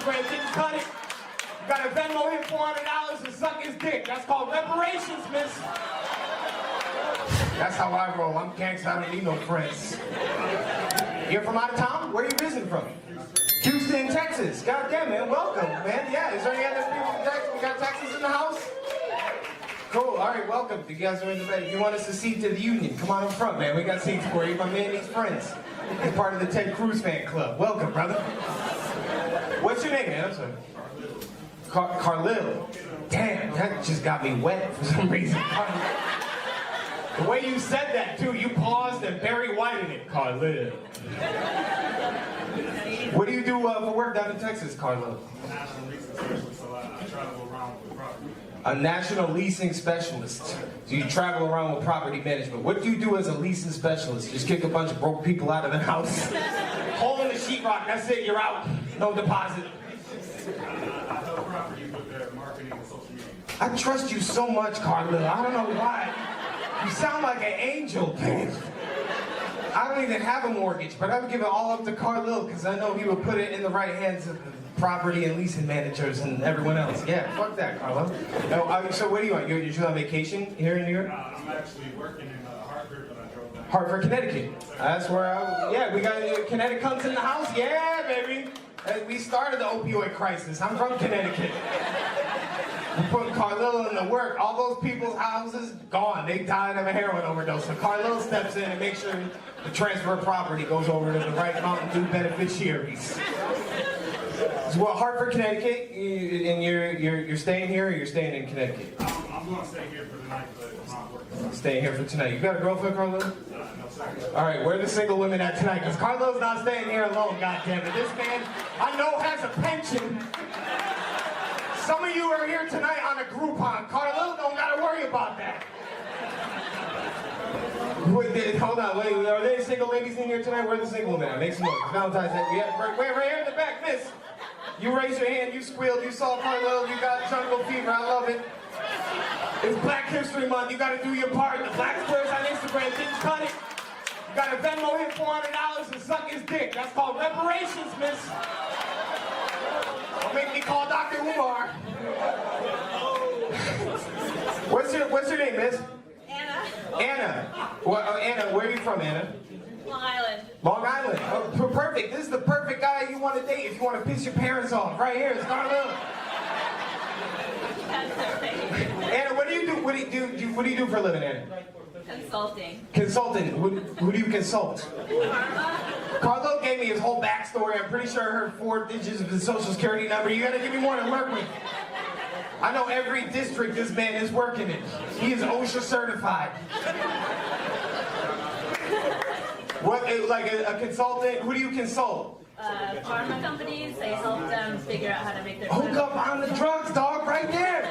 Instagram, didn't cut it. You gotta Venmo him $400 and suck his dick. That's called reparations, miss. That's how I roll. I'm gangsta, I don't need no friends. You're from out of town? Where are you visiting from? Houston, Texas. God damn, man. Welcome, man. Yeah, is there any other people from Texas? We got Texas in the house? Cool. All right, welcome. You guys are in the bed. If you want us to seat to the union, come on up front, man. We got seats for you. My man needs friends. He's part of the Ted Cruz fan club. Welcome, brother. What's your name, man? I'm sorry. Carlil. Damn, that just got me wet for some reason. The way you said that, too, you paused and Barry Whited it. Carlil. What do you do for work down in Texas, Carlil? National leasing specialist, so I travel around with property. A national leasing specialist. So you travel around with property management. What do you do as a leasing specialist? Just kick a bunch of broke people out of the house? Hole in the sheetrock, that's it, you're out. No deposit. I help properties with their marketing and social media. I trust you so much, Carlil. I don't know why. You sound like an angel, man. I don't even have a mortgage, but I would give it all up to Carlil because I know he would put it in the right hands of the property and leasing managers and everyone else. Yeah, fuck that, Carlil. No, so what do you want? You're just on vacation here in New York? I'm actually working in Hartford, but I drove down. Hartford, Connecticut. That's where yeah, we got Connecticut's in the house. Yeah, baby. We started the opioid crisis. I'm from Connecticut. We put Carlil in the work. All those people's houses, gone. They died of a heroin overdose. So Carlil steps in and makes sure the transfer of property goes over to the right Mountain Dew beneficiaries. So what, Hartford, Connecticut, and you're staying here or you're staying in Connecticut? I'm going to stay here for the night, but I'm not working. Staying here for tonight. You got a girlfriend, Carlil? No, sir. All right, where are the single women at tonight? Because Carlil's not staying here alone, goddammit. This man, I know, has a pension. Some of you are here tonight on a Groupon. Carlil don't got to worry about that. Wait, hold on, wait, are there single ladies in here tonight? Where are the single women at? Make some noise. Valentine's Day. Yeah, right here in the back, miss. You raised your hand, you squealed, you saw Carlil, you got jungle fever, I love it. It's Black History Month, you gotta do your part. The Black Squares on Instagram, didn't cut it. You gotta Venmo him $400 and suck his dick. That's called reparations, miss. Don't make me call Dr. Umar. What's your name, miss? Anna. Anna. Well, Anna, where are you from, Anna? Long Island. Long Island. Oh, perfect. This is the perfect guy you want to date if you want to piss your parents off. Right here, it's Carlil. Anna, what do you do? What do you do for a living, Anna? Consulting. Consulting. Who do you consult? Karma. Carlil gave me his whole backstory. I'm pretty sure I heard 4 digits of his social security number. You gotta give me more to work with. I know every district this man is working in. He is OSHA certified. What, like a consultant? Who do you consult? Pharma companies, I help them figure out how to make their Hook up on the drugs, dog, right there.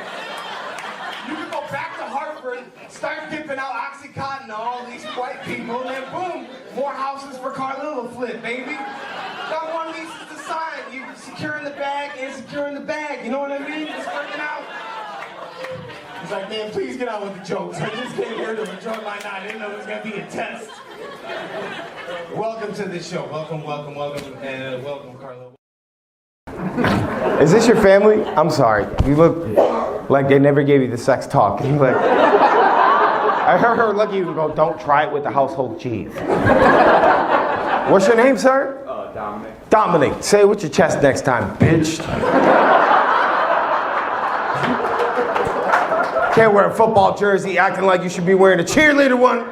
You can go back to Hartford, start dipping out Oxycontin to all these white people, and then boom, more houses for Carlil to flip, baby. Got more leases to sign. You securing the bag and securing the bag. You know what I mean? It's working out. He's like, man, please get out with the jokes. I just came here to enjoy my night. I didn't know it was gonna be a test. Welcome to the show. Welcome, and welcome, Carlil. Is this your family? I'm sorry. You look like they never gave you the sex talk. You like, I heard her look at you and go, don't try it with the household cheese. What's your name, sir? Dominic. Dominic. Say it with your chest next time, bitch. Can't wear a football jersey acting like you should be wearing a cheerleader one.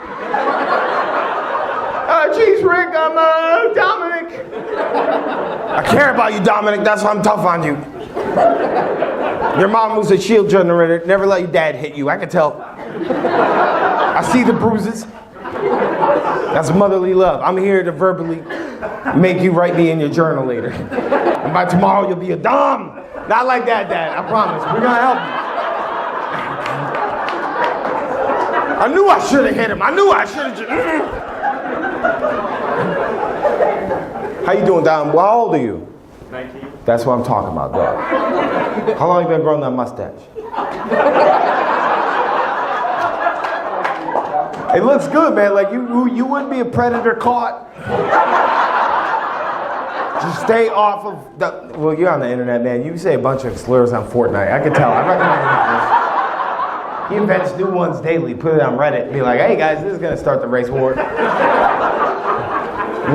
Jeez, Rick, I'm Dominic. I care about you, Dominic. That's why I'm tough on you. Your mom was a shield generator. Never let your dad hit you. I can tell. I see the bruises. That's motherly love. I'm here to verbally make you write me in your journal later. And by tomorrow, you'll be a Dom. Not like that, Dad. I promise. We're going to help you. I knew I should have hit him. I knew I should have just... How you doing, Dom? Well, how old are you? 19. That's what I'm talking about, dog. How long have you been growing that mustache? It looks good, man. Like you wouldn't be a predator caught. Just stay off of the... Well, you're on the internet, man. You say a bunch of slurs on Fortnite. I can tell. I recognize this. He invents new ones daily. Put it on Reddit. Be like, hey, guys, this is going to start the race war.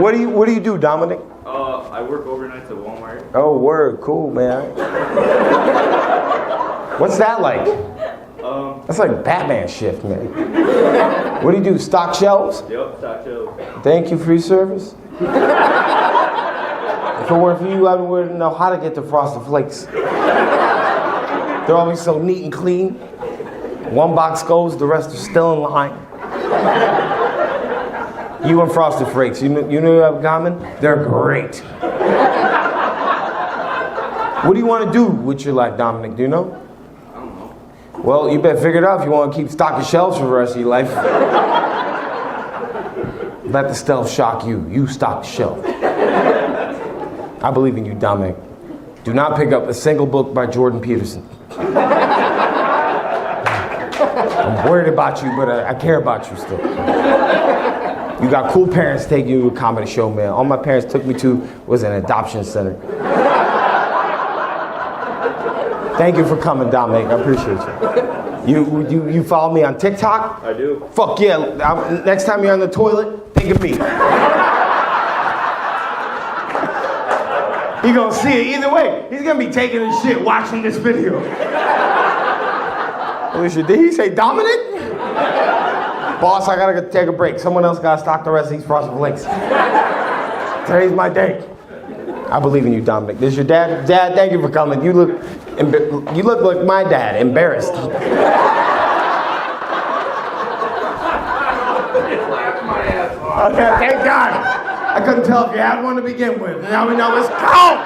What do you do, Dominic? I work overnights at Walmart. Oh, word. Cool, man. What's that like? That's like Batman shift, man. What do you do? Stock shelves? Yep, stock shelves. Thank you for your service. If it weren't for you, I wouldn't know how to get the Frosted Flakes. They're always so neat and clean. One box goes, the rest are still in line. You and Frosted Flakes, you know what you have in common? They're great. What do you want to do with your life, Dominic? Do you know? I don't know. Well, you better figure it out if you want to keep stocking shelves for the rest of your life. Let the stealth shock you. You stock the shelf. I believe in you, Dominic. Do not pick up a single book by Jordan Peterson. I'm worried about you, but I care about you still. You got cool parents taking you to a comedy show, man. All my parents took me to was an adoption center. Thank you for coming, Dominic. I appreciate you. You follow me on TikTok? I do. Fuck yeah. Next time you're on the toilet, think of me. He gonna see it either way. He's gonna be taking his shit watching this video. Alicia, did he say Dominic? Boss, I gotta take a break. Someone else gotta stock the rest of these Frosted Flakes. Today's my day. I believe in you, Dominic. This is your dad? Dad, thank you for coming. You look like my dad, embarrassed. Okay, thank God. I couldn't tell if you had one to begin with. Now we know it's cold.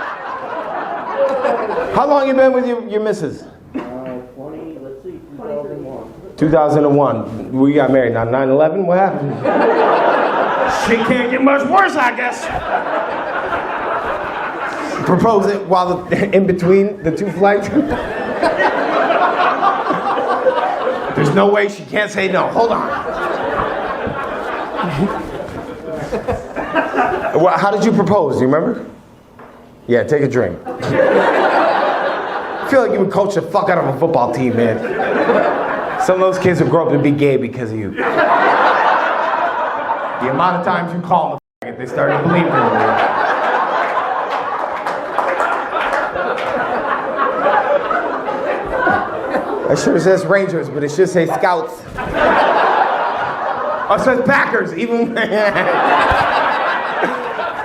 How long you been with your missus? 2001. We got married. Now 9/11, what happened? Shit can't get much worse, I guess. Propose it while in between the two flights. There's no way she can't say no. Hold on. How did you propose? Do you remember? Yeah, take a drink. I feel like you would coach the fuck out of a football team, man. Some of those kids would grow up to be gay because of you. The amount of times you call them a faggot, they started believing in you. That sure says Rangers, but it should say Scouts. Oh, it says Packers, even.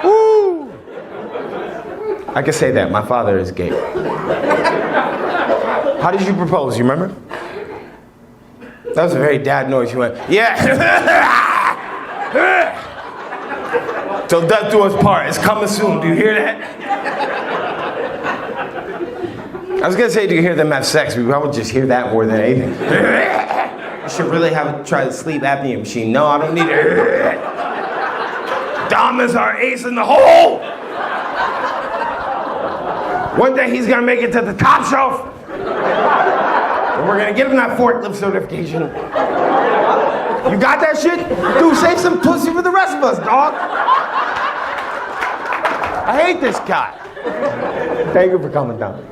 Woo! I can say that. My father is gay. How did you propose? You remember? That was a very dad noise. You went, yeah. Till death do us part. It's coming soon. Do you hear that? I was gonna say, do you hear them have sex? We probably just hear that more than anything. You should really try the sleep apnea machine. No, I don't need it. Dom is our ace in the hole. One day he's gonna make it to the top shelf. And we're gonna give him that forklift certification. You got that shit? Dude, save some pussy for the rest of us, dog. I hate this guy. Thank you for coming down.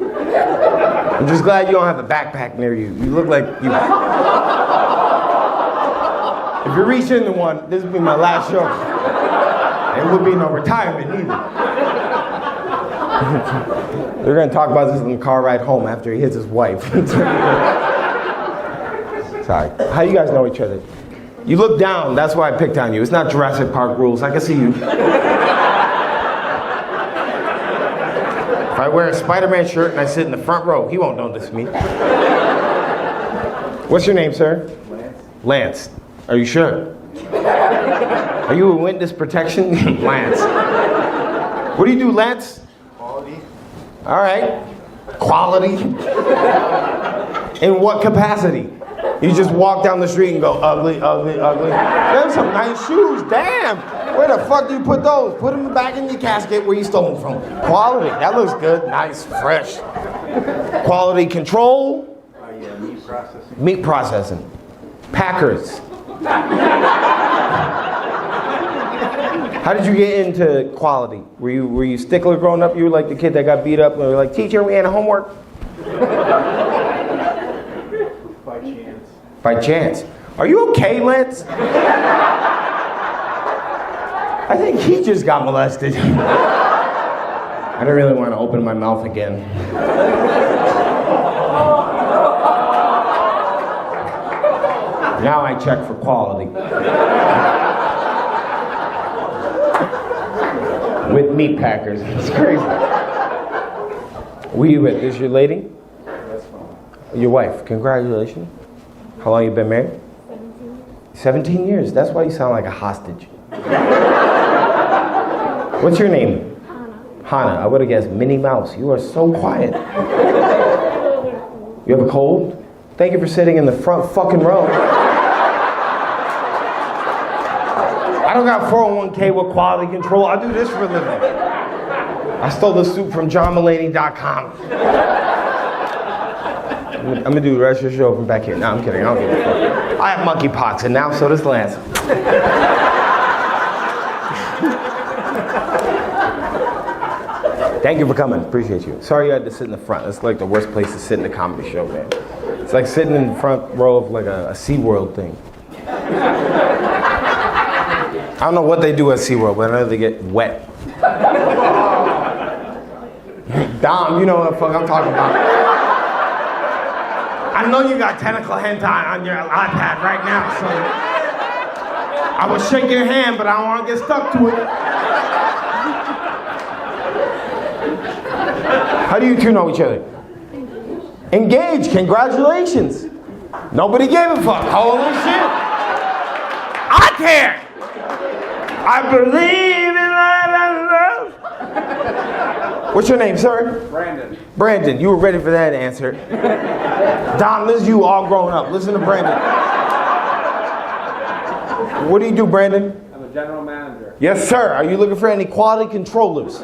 I'm just glad you don't have a backpack near you. You look like you... If you reach into one, this will be my last show. It would be no retirement either. They're gonna talk about this in the car ride home after he hits his wife. Sorry. How do you guys know each other? You look down, that's why I picked on you. It's not Jurassic Park rules, I can see you. If I wear a Spider-Man shirt and I sit in the front row, he won't notice me. What's your name, sir? Lance. Are you sure? Are you a witness protection? Lance. What do you do, Lance? Quality. All right. Quality? In what capacity? You just walk down the street and go, ugly, ugly, ugly. There's some nice shoes, damn. Where the fuck do you put those? Put them back in your casket where you stole them from. Quality, that looks good, nice, fresh. Quality control? Yeah, meat processing. Meat processing. Packers. How did you get into quality? Were you stickler growing up? You were like the kid that got beat up and were like, teacher, we had homework? By chance. By chance. Are you okay, Lance? I think he just got molested. I don't really want to open my mouth again. Now I check for quality. With meat packers. It's crazy. Who you with? This your lady? That's fine. Your wife. Congratulations. How long you been married? 17 years. That's why you sound like a hostage. What's your name? Hannah. I would have guessed Minnie Mouse. You are so quiet. You have a cold? Thank you for sitting in the front fucking row. I don't got 401k with quality control. I do this for a living. I stole the suit from johnmulaney.com. I'm gonna do the rest of the show from back here. No, I'm kidding. I don't give a fuck. I have monkeypox, and now so does Lance. Thank you for coming. Appreciate you. Sorry you had to sit in the front. That's like the worst place to sit in a comedy show, man. It's like sitting in the front row of like a SeaWorld thing. I don't know what they do at SeaWorld, but I know they get wet. Dom, you know what the fuck I'm talking about. I know you got tentacle hentai on your iPad right now, so I was shaking your hand, but I don't want to get stuck to it. How do you two know each other? Engaged. Congratulations. Nobody gave a fuck. Holy shit. I care. I believe in love. What's your name, sir? Brandon. Brandon. You were ready for that answer. Don, this is you all grown up. Listen to Brandon. What do you do, Brandon? I'm a general manager. Yes, sir. Are you looking for any quality controllers?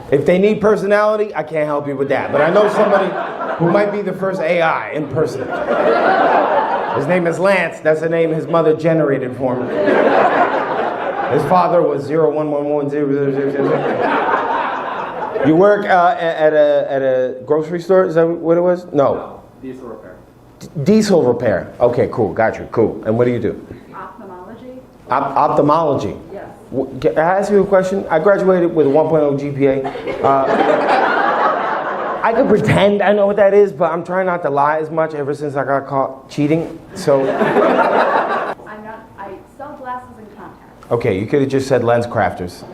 If they need personality, I can't help you with that. But I know somebody who might be the first AI in person. His name is Lance. That's the name his mother generated for him. His father was 011100000. You work at a grocery store? Is that what it was? No. Diesel repair. Diesel repair. Okay, cool. Got you. Cool. And what do you do? Ophthalmology? Ophthalmology. Yes. Can I ask you a question? I graduated with a 1.0 GPA. I could pretend I know what that is, but I'm trying not to lie as much ever since I got caught cheating. So. I'm not. I sell glasses and contacts. Okay, you could have just said lens crafters.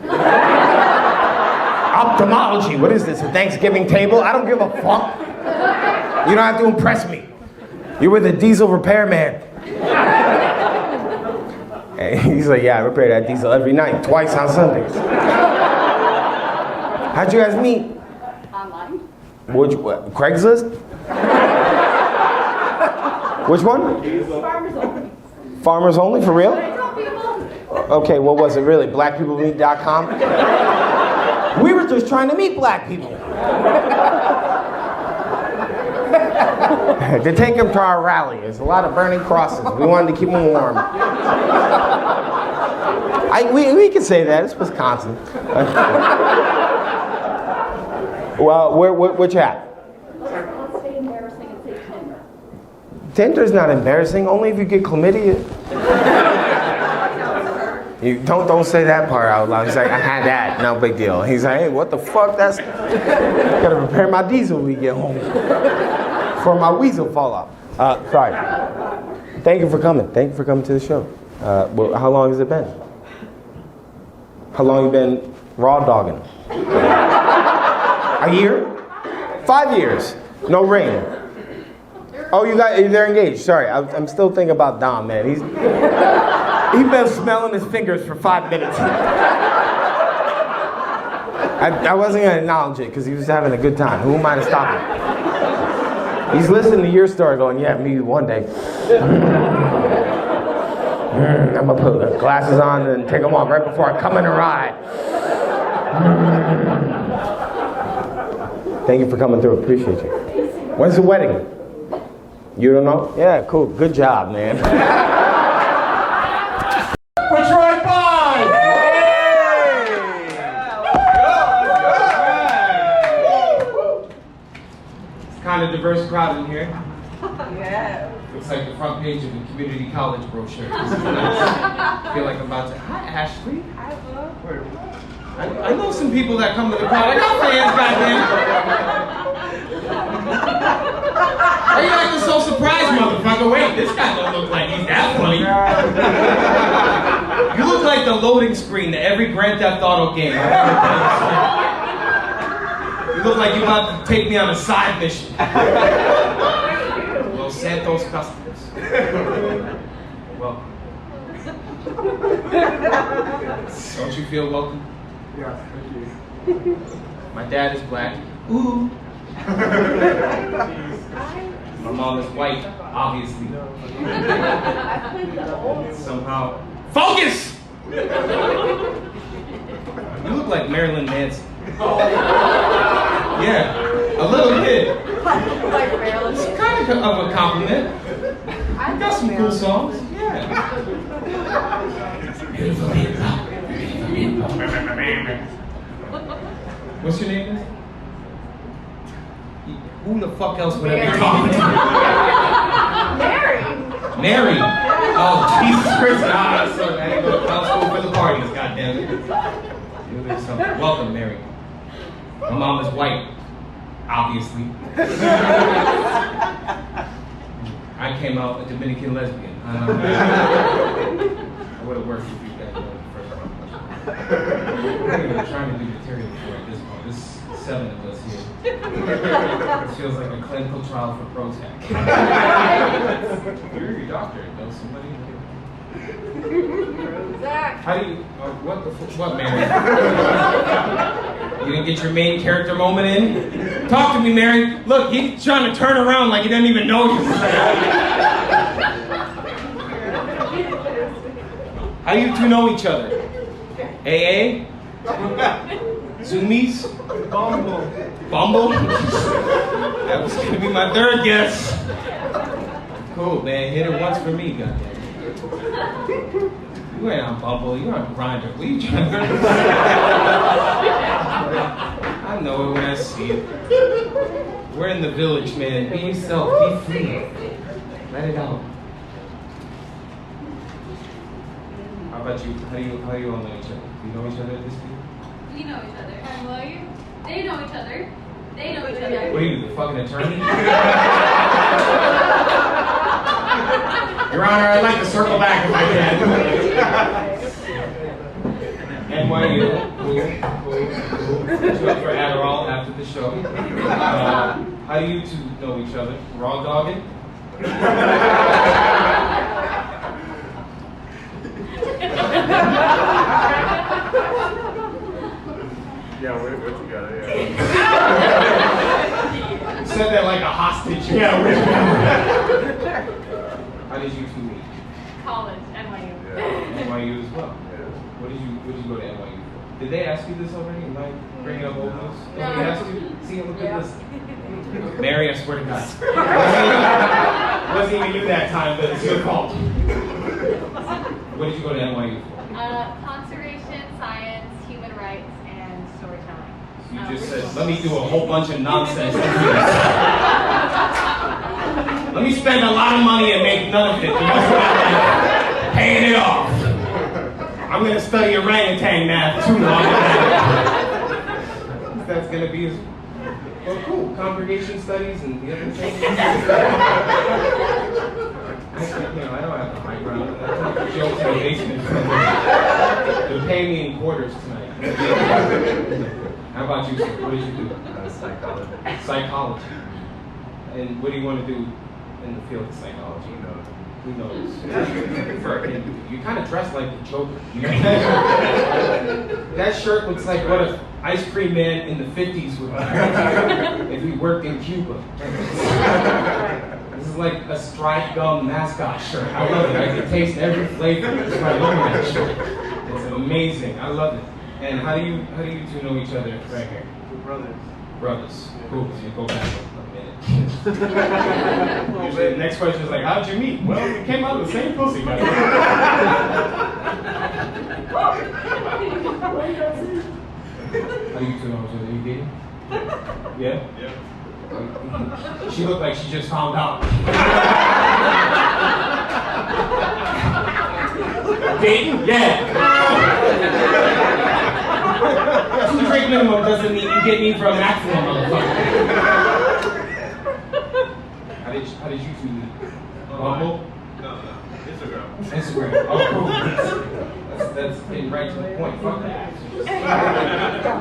Ophthalmology. What is this? A Thanksgiving table? I don't give a fuck. You don't have to impress me. You're with a diesel repairman. And he's like, yeah, I repair that diesel every night, twice on Sundays. How'd you guys meet? Online. What, Craigslist? Which one? Farmers only. Farmers Only, for real? I tell people. Okay, what was it really? BlackPeopleMeet.com? We were just trying to meet black people. To take them to our rally. There's a lot of burning crosses. We wanted to keep them warm. We can say that. It's Wisconsin. Well, which app? Let's say embarrassing and say Tinder. Tinder's not embarrassing, only if you get chlamydia. You don't say that part out loud. He's like, I had that, no big deal. He's like, hey, what the fuck? That's gotta repair my diesel when we get home. Before my weasel fall off. Sorry. Thank you for coming. Thank you for coming to the show. Well, how long has it been? How long you been raw dogging? A year? 5 years. No ring. Oh, they're engaged. Sorry, I'm still thinking about Dom, man. He's been smelling his fingers for 5 minutes. I wasn't gonna acknowledge it because he was having a good time. Who am I to stop him? He's listening to your story going, yeah, me one day. I'm gonna put the glasses on and take them off right before I come in a ride. Thank you for coming through. Appreciate you. When's the wedding? You don't know? Yeah, cool. Good job, man. Which right diverse crowd in here. Yeah. Looks like the front page of a community college brochure. This is nice. I feel like I'm about to. Hi, Ashley. Hi, Will. I know some people that come to the crowd. I got fans, goddamn. Why you acting so surprised, motherfucker? Wait, this guy don't look like he's that funny. You look like the loading screen to every Grand Theft Auto game. You look like you're about to take me on a side mission. Los Santos Customs. Welcome. Don't you feel welcome? Yeah, thank you. My dad is black. Ooh. My mom is white, obviously. Somehow. Focus! You look like Marilyn Manson. Yeah, a little bit. Like Marilyn. It's kind of a compliment. You got some cool songs. Yeah. Beautiful people. What's your name? Who the fuck else would I be talking to? Mary. Mary. Oh, Jesus Christ. Nah, so I ain't go to college school for the parties, goddammit. Welcome, Mary. My mom is white, obviously. I came out a Dominican lesbian. I would have worked with you guys the first one. I'm not even trying to do material for at this point. There's 7 of us here. It feels like a clinical trial for Prozac. You're your doctor, know somebody? Zach. How do you, what, Mary? You didn't get your main character moment in? Talk to me, Mary. Look, he's trying to turn around like he doesn't even know you. How do you two know each other? AA? Zoomies? Bumble? That was gonna be my 3rd guess. Cool, man. Hit it once for me, goddamn. You ain't on Bumble, you're on Grindr. What are you trying to do? I know it when I see it. We're in the village, man. Be yourself, be free. Let it out. How about you? How do you all know each other? Do you know each other at this point? We know each other. And lawyer? They know each other. They know each other. What are you, the fucking attorney? Your Honor, I'd like to circle back if I can. NYU, cool. Put you up for Adderall after the show. How do you two know each other? Raw dogging? Yeah, we're together, yeah. You said that like a hostage. Yeah, we're together. How did you two meet? College, NYU. Yeah. NYU as well. Yeah. What did you go to NYU for? Did they ask you this already? Am I bringing up old news? Nobody asked you? See, look at this. Mary, I swear to God. It wasn't even you that time, but it's your fault. What did you go to NYU for? Conservation, science, human rights, and storytelling. You just said, let me do a whole bunch of nonsense. Let me spend a lot of money and make none of it. The rest of my life, paying it off. I'm going to study orangutan math too long. That's going to be as well, cool. Congregation studies and the other things. I don't have the high ground. I took jokes in the basement. They're paying me in quarters tonight. How about you, sir? What did you do? Psychology. Psychology. And what do you want to do in the field of psychology? Who knows? You kind of dress like the Joker. That shirt looks like what an ice cream man in the 50s would wear if he worked in Cuba. This is like a striped gum mascot shirt. I love it. I can taste every flavor just by looking at that shirt. It's amazing. I love it. And how do you two know each other right here? We're brothers. Brothers. Cool. So you go back a minute. Usually the next question is like, how'd you meet? Well, we came out of the same pussy. How do you two know each other? You dating? Yeah? Yeah. She looked like she just found out. Dating? Yeah. 2 drink minimum doesn't mean you get me for a maximum, motherfucker. How did you two meet? Bumble? No. Instagram. Instagram. Oh, cool. That's getting right to the point. Fuck that.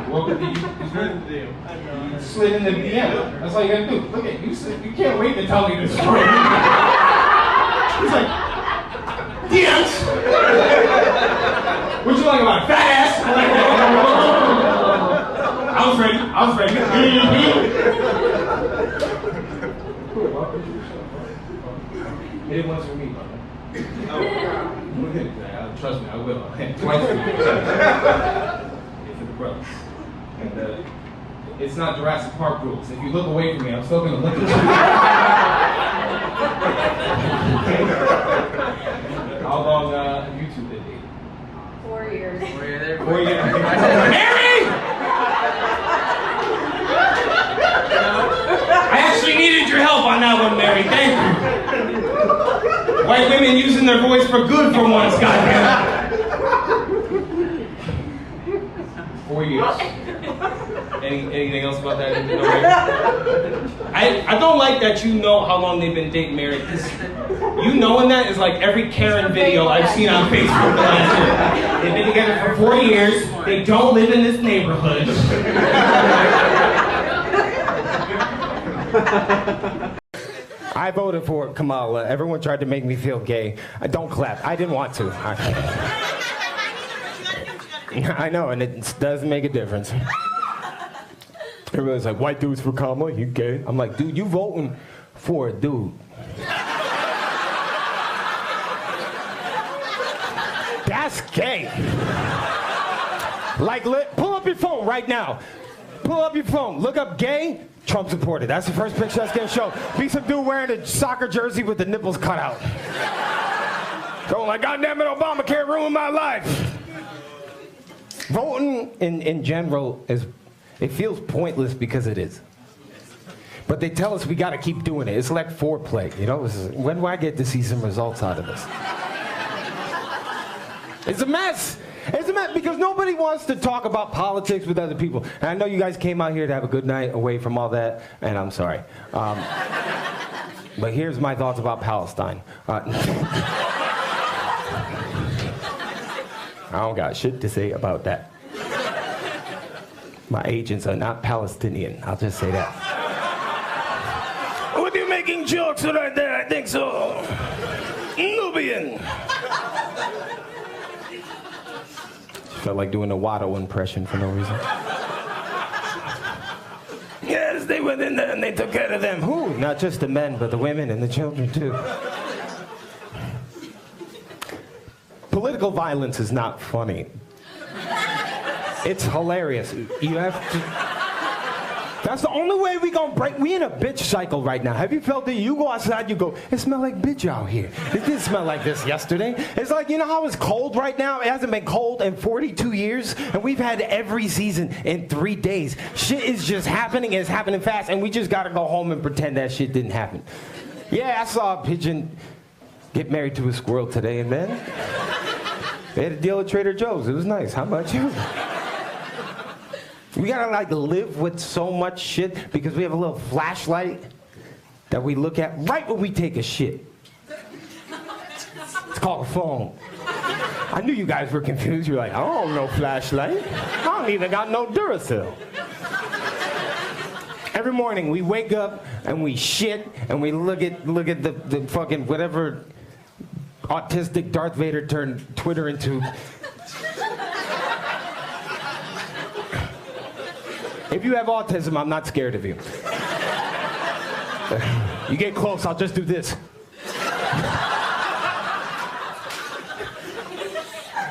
What did you slid in the DM. That's all you gotta do. Look at you. You can't wait to tell me this story. He's like, DMs. What you like about a fat ass? I'm like, I was ready. Hit it once for me, brother. Trust me, I will. Twice for you. For the brothers. And it's not Jurassic Park rules. If you look away from me, I'm still gonna look at you. How long have you two been dating? 4 years. 4 years. 4 years. Mary! I actually needed your help on that one, Mary. Thank you. White women using their voice for good for once, goddamn. 4 years. Anything else about that? I don't like that you know how long they've been dating, Mary. You knowing that is like every Karen video I've seen on Facebook the last year. They've been together for 4 years. They don't live in this neighborhood. I voted for Kamala. Everyone tried to make me feel gay. Don't clap. I didn't want to. I know, and it does make a difference. Everybody's like, white dudes for Kamala, you gay? I'm like, dude, you voting for a dude. That's gay. Like, pull up your phone right now. Pull up your phone. Look up gay, Trump supported. That's the first picture that's getting shown. Be some dude wearing a soccer jersey with the nipples cut out. Going like, goddamn it, Obamacare ruined my life. Voting in general it feels pointless because it is. But they tell us we got to keep doing it. It's like foreplay, you know? When do I get to see some results out of this? It's a mess. It's a mess because nobody wants to talk about politics with other people. And I know you guys came out here to have a good night away from all that, and I'm sorry. But here's my thoughts about Palestine. I don't got shit to say about that. My agents are not Palestinian. I'll just say that. What are you making jokes right there? I think so. Nubian. Felt like doing a Watto impression for no reason. Yes, they went in there and they took care of them. Who? Not just the men, but the women and the children too. Political violence is not funny. It's hilarious. You have to... That's the only way we gonna break. We in a bitch cycle right now. Have you felt it? You go outside, you go, it smell like bitch out here. It didn't smell like this yesterday. It's like, you know how it's cold right now? It hasn't been cold in 42 years, and we've had every season in 3 days. Shit is just happening, and it's happening fast, and we just gotta go home and pretend that shit didn't happen. Yeah, I saw a pigeon get married to a squirrel today, and then they had a deal at Trader Joe's. It was nice. How much? We gotta like live with so much shit because we have a little flashlight that we look at right when we take a shit. It's called a phone. I knew you guys were confused. You're like, I don't know flashlight. I don't even got no Duracell. Every morning we wake up and we shit and we look at the fucking whatever autistic Darth Vader turned Twitter into. If you have autism, I'm not scared of you. You get close, I'll just do this.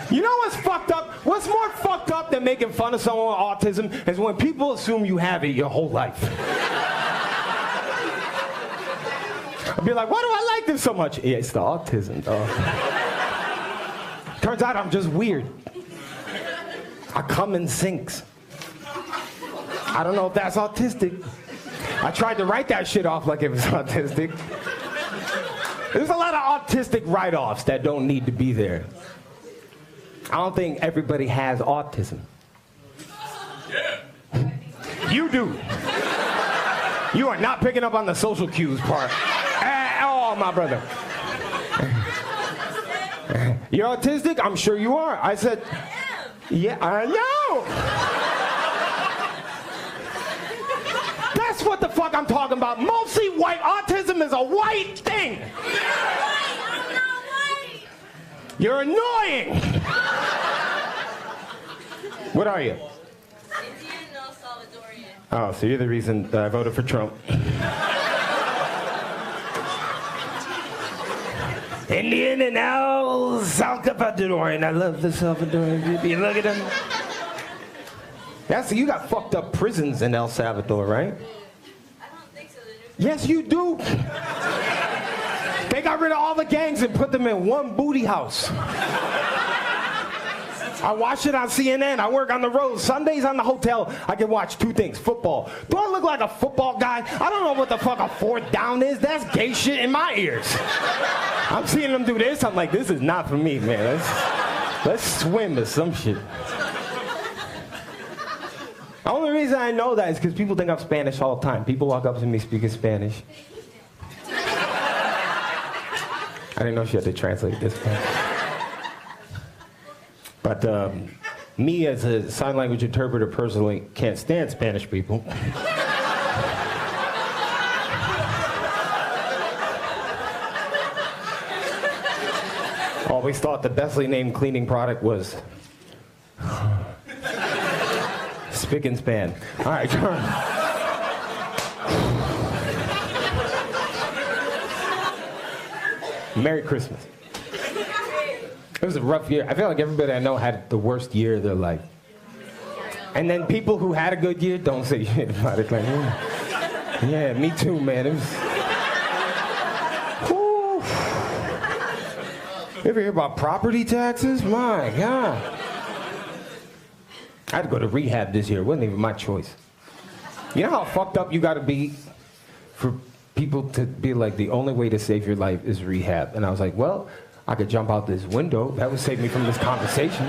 You know what's fucked up? What's more fucked up than making fun of someone with autism is when people assume you have it your whole life. I'll be like, why do I like this so much? Yeah, it's the autism, dog. Turns out I'm just weird. I come in sinks. I don't know if that's autistic. I tried to write that shit off like it was autistic. There's a lot of autistic write-offs that don't need to be there. I don't think everybody has autism. Yeah. You do. You are not picking up on the social cues part at all, my brother. You're autistic? I'm sure you are. I said, yeah, I know. That's what the fuck I'm talking about. Mostly white. Autism is a white thing. I'm not white. You're annoying. What are you? Indian, no Salvadorian. Oh, so you're the reason that I voted for Trump. Indian and El Salvadorian. I love the Salvadorian people. Look at them. You got fucked up prisons in El Salvador, right? I don't think so. Yes, you do. They got rid of all the gangs and put them in one booty house. I watch it on CNN. I work on the road. Sundays on the hotel, I can watch two things. Football. Do I look like a football guy? I don't know what the fuck a fourth down is. That's gay shit in my ears. I'm seeing them do this. I'm like, this is not for me, man. Let's swim or some shit. The only reason I know that is because people think I'm Spanish all the time. People walk up to me speaking Spanish. I didn't know she had to translate this part. But me as a sign language interpreter personally can't stand Spanish people. Always thought the bestly named cleaning product was Spick and Span. All right, come on. Merry Christmas. It was a rough year. I feel like everybody I know had the worst year of their life. And then people who had a good year don't say shit about it. Like, yeah, me too, man. It was... Whew. You ever hear about property taxes? My God. I had to go to rehab this year. It wasn't even my choice. You know how fucked up you gotta be for people to be like, the only way to save your life is rehab? And I was like, well, I could jump out this window. That would save me from this conversation.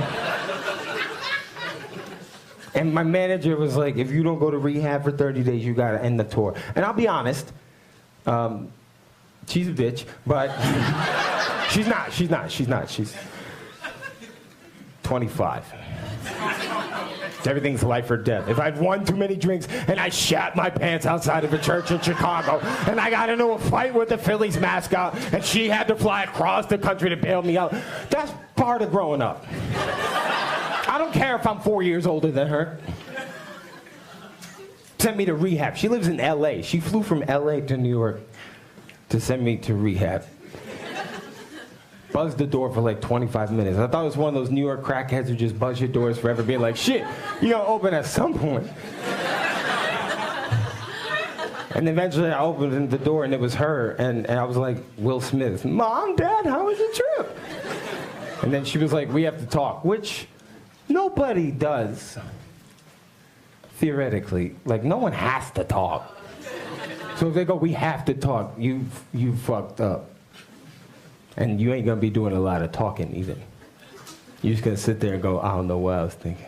And my manager was like, if you don't go to rehab for 30 days, you gotta end the tour. And I'll be honest, she's a bitch, but she's not. She's 25. Everything's life or death. If I'd won too many drinks and I shat my pants outside of a church in Chicago and I got into a fight with the Phillies mascot and she had to fly across the country to bail me out, that's part of growing up. I don't care if I'm 4 years older than her. Sent me to rehab. She lives in LA. She flew from LA to New York to send me to rehab. Buzzed the door for like 25 minutes. I thought it was one of those New York crackheads who just buzz your doors forever, being like, shit, you gonna open at some point. And eventually I opened the door and it was her, and I was like, Will Smith, Mom, Dad, how was the trip? And then she was like, we have to talk, which nobody does, theoretically. Like, no one has to talk. So if they go, we have to talk, you fucked up. And you ain't gonna be doing a lot of talking either. You're just gonna sit there and go, I don't know what I was thinking.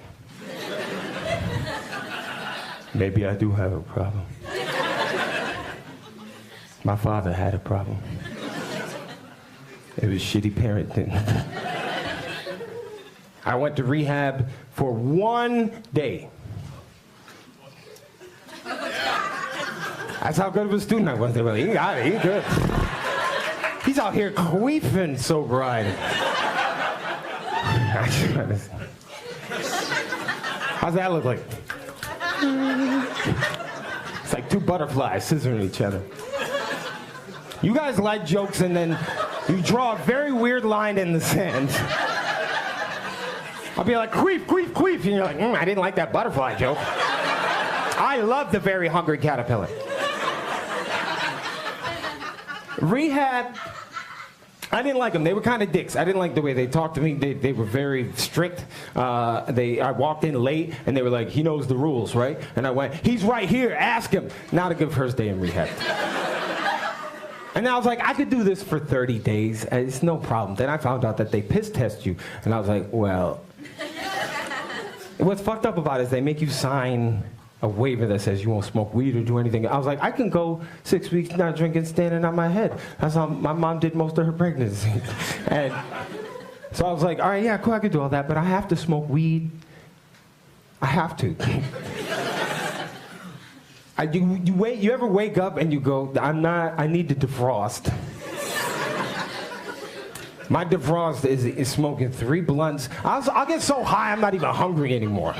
Maybe I do have a problem. My father had a problem. It was shitty parenting. I went to rehab for 1 day. That's how good of a student I was. They were like, he got it, he's good. He's out here queefing so bright. How's that look like? It's like two butterflies scissoring each other. You guys like jokes and then you draw a very weird line in the sand. I'll be like, queef, queef, queef. And you're like, I didn't like that butterfly joke. I love the very hungry caterpillar. Rehab I didn't like them. They were kind of dicks. I didn't like the way they talked to me. They were very strict. I walked in late, and they were like, he knows the rules, right? And I went, he's right here. Ask him. Not a good first day in rehab. And I was like, I could do this for 30 days. It's no problem. Then I found out that they piss test you. And I was like, well. What's fucked up about it is they make you sign a waiver that says you won't smoke weed or do anything. I was like, I can go 6 weeks not drinking standing on my head. That's how my mom did most of her pregnancy. And so I was like, all right, yeah, cool, I could do all that, but I have to smoke weed. I have to. You ever wake up and you go, I need to defrost. My defrost is smoking 3 blunts. I'll get so high I'm not even hungry anymore.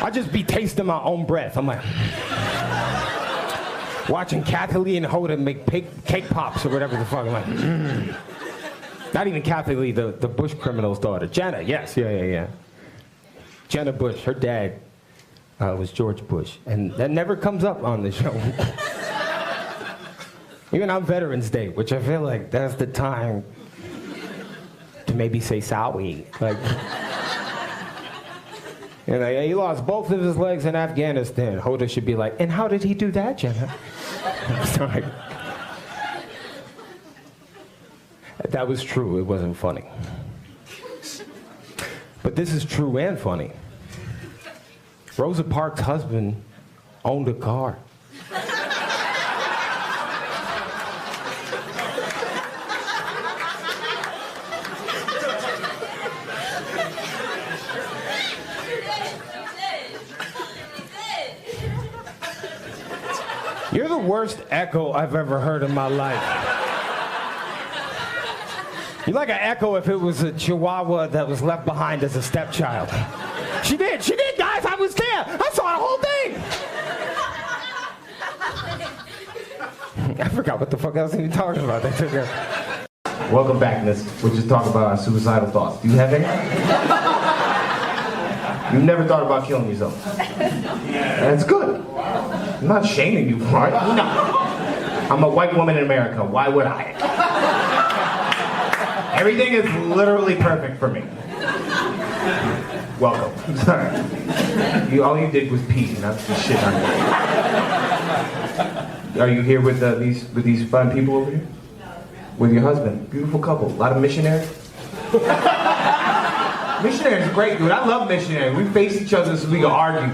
I'll just be tasting my own breath. I'm like, watching Kathy Lee and Hoda make cake pops or whatever the fuck. I'm like, Not even Kathy Lee, the Bush criminal's daughter. Jenna, yes, yeah. Jenna Bush, her dad was George Bush. And that never comes up on the show. Even on Veterans Day, which I feel like that's the time to maybe say sorry. Like, you know, he lost both of his legs in Afghanistan. Hoda should be like, and how did he do that, Jenna? Sorry. That was true, it wasn't funny. But this is true and funny. Rosa Parks' husband owned a car. You're the worst echo I've ever heard in my life. You're like an echo if it was a chihuahua that was left behind as a stepchild. She did, guys, I was there. I saw the whole thing. I forgot what the fuck I was even talking about. Welcome back, miss. We're just talking about our suicidal thoughts. Do you have any? You've never thought about killing yourself? That's good. I'm not shaming you for it. No. I'm a white woman in America. Why would I? Everything is literally perfect for me. Welcome. I'm sorry. All you did was pee, and that's the shit on you. Are you here with these fine people over here? With your husband. Beautiful couple. A lot of missionaries. Missionaries are great, dude. I love missionaries. We face each other so we can argue.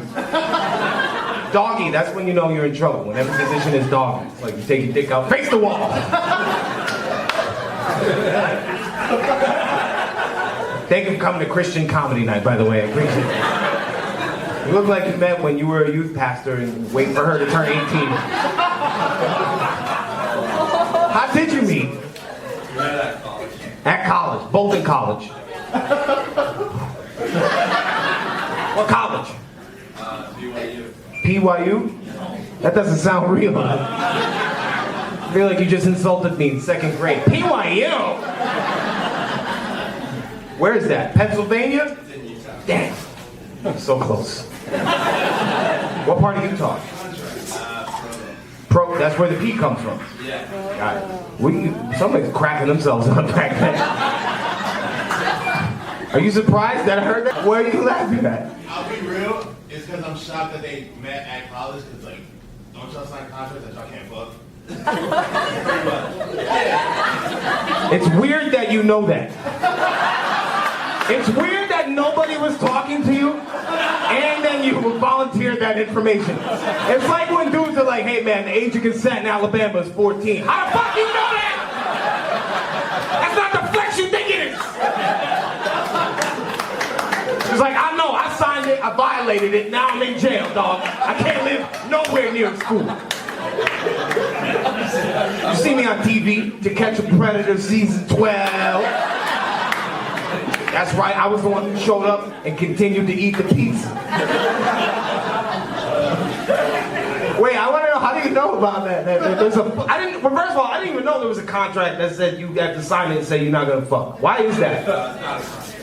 Doggy, that's when you know you're in trouble. When every position is doggy. It's like you take your dick out, face the wall. Thank you for coming to Christian Comedy Night, by the way. I appreciate it. You look like you met when you were a youth pastor and waiting for her to turn 18. How did you meet? At college. Bolton College. What college? BYU. BYU? That doesn't sound real. I feel like you just insulted me in 2nd grade. BYU? Where is that? Pennsylvania? Damn. So close. What part of Utah? Pro. That's where the P comes from. Yeah. Got it. Somebody's cracking themselves up back there. Are you surprised that I heard that? Where are you laughing at? I'll be real. It's because I'm shocked that they met at college. Because like, don't y'all sign contracts that y'all can't fuck? It's weird that you know that. It's weird that nobody was talking to you, and then you volunteered that information. It's like when dudes are like, hey man, the age of consent in Alabama is 14. How the fuck you know that? That's not the flex you think it is. It's like, I know, I signed it, I violated it, now I'm in jail, dog. I can't live nowhere near school. You see me on TV, To Catch a Predator season 12. That's right, I was the one who showed up and continued to eat the pizza. Wait, I want to know, how do you know about that? First of all, I didn't even know there was a contract that said you had to sign it and say you're not gonna fuck. Why is that?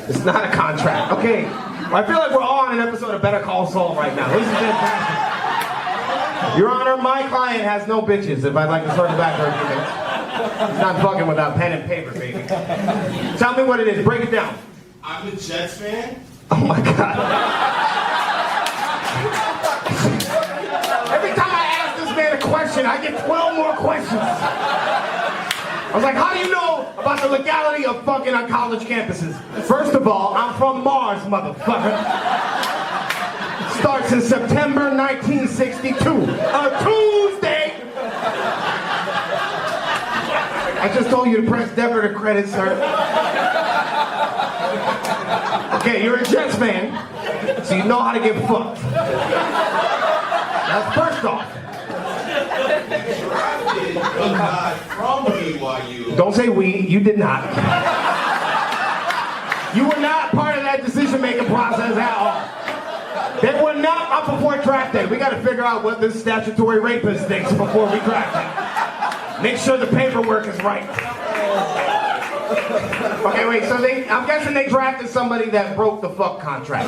It's not a contract. Okay, I feel like we're all on an episode of Better Call Saul right now. This is fantastic. Your Honor, my client has no bitches, if I'd like to circle back for a few minutes. He's not fucking without pen and paper, baby. Tell me what it is. Break it down. I'm a Jets fan. Oh my God. Every time I ask this man a question, I get 12 more questions. I was like, how do you know about the legality of fucking on college campuses? First of all, I'm from Mars, motherfucker. Starts in September 1962, a Tuesday. I just told you to press debit or credit, sir. Okay, you're a Jets fan, so you know how to get fucked. That's first off. Drafted a guy from BYU. Don't say we, you did not. You were not part of that decision-making process at all. They were not up before draft day. We got to figure out what this statutory rapist thinks before we draft him. Make sure the paperwork is right. Okay, wait, so I'm guessing they drafted somebody that broke the fuck contract.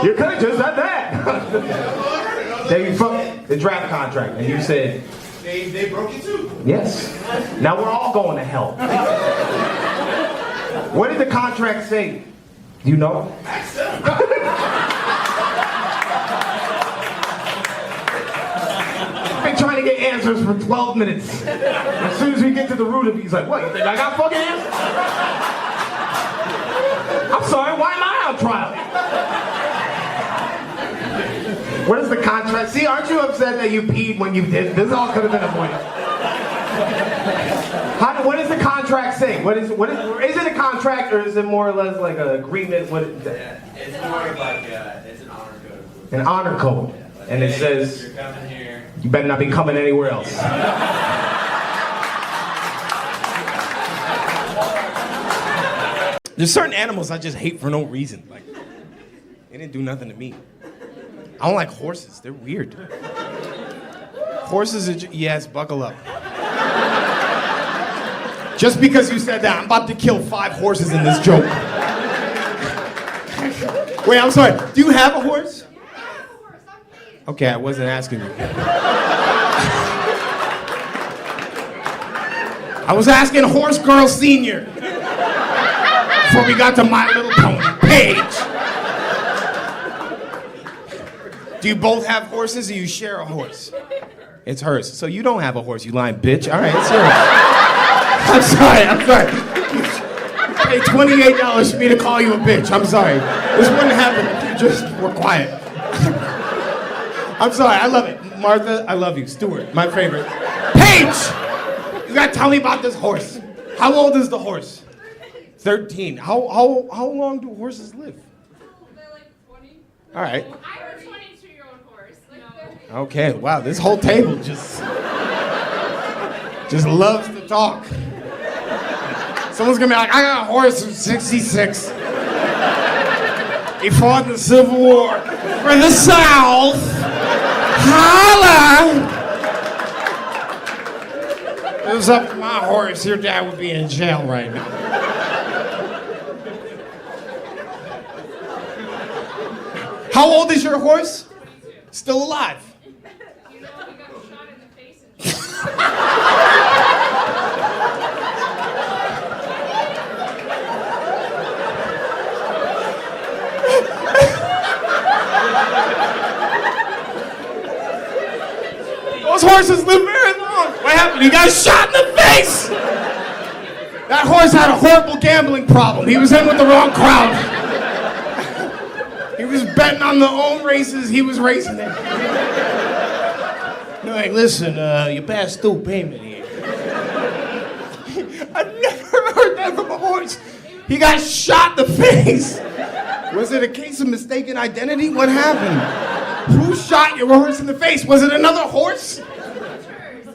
You could have just said that. They fucked the draft contract, and you said... They broke it too. Yes. Now we're all going to hell. What did the contract say? Do you know? I've been trying to get answers for 12 minutes. As soon as we get to the root of it, he's like, what, you think I got fucking answers? I'm sorry, why am I on trial? What is the contract? See, aren't you upset that you peed when you did? This all could have been avoided. What does the contract say? Is it a contract or is it more or less like an agreement? It's more of like it's an honor code. An honor code. Yeah, like, And it hey, says, you're coming here. you better not be coming anywhere else. There's certain animals I just hate for no reason. Like, they didn't do nothing to me. I don't like horses. They're weird. Horses are yes, buckle up. Just because you said that, I'm about to kill 5 horses in this joke. Wait, I'm sorry. Do you have a horse? Yeah, I have a horse. I'm paid. Okay, I wasn't asking you. I was asking Horse Girl Senior. Before we got to My Little Pony. Paige. Do you both have horses or you share a horse? It's hers. So you don't have a horse, you lying bitch. All right, it's yours. I'm sorry. You paid $28 for me to call you a bitch. I'm sorry. This wouldn't happen if you just were quiet. I'm sorry, I love it. Martha, I love you. Stuart, my favorite. Paige! You gotta tell me about this horse. How old is the horse? 13. How long do horses live? They're like 20. All right. I have a 22-year-old horse. Like, Okay, wow, this whole table just loves to talk. Someone's gonna be like, I got a horse who's 66. He fought in the Civil War for the South. Holla! If it was up to my horse, your dad would be in jail right now. How old is your horse? 22. Still alive. You know, he got shot in the face and Those horses live very long. What happened? He got shot in the face. That horse had a horrible gambling problem. He was in with the wrong crowd. He was betting on the own races he was racing in. They're like, listen, you passed due payment here. I've never heard that from a horse. He got shot in the face. Was it a case of mistaken identity? What happened? Who shot your horse in the face? Was it another horse?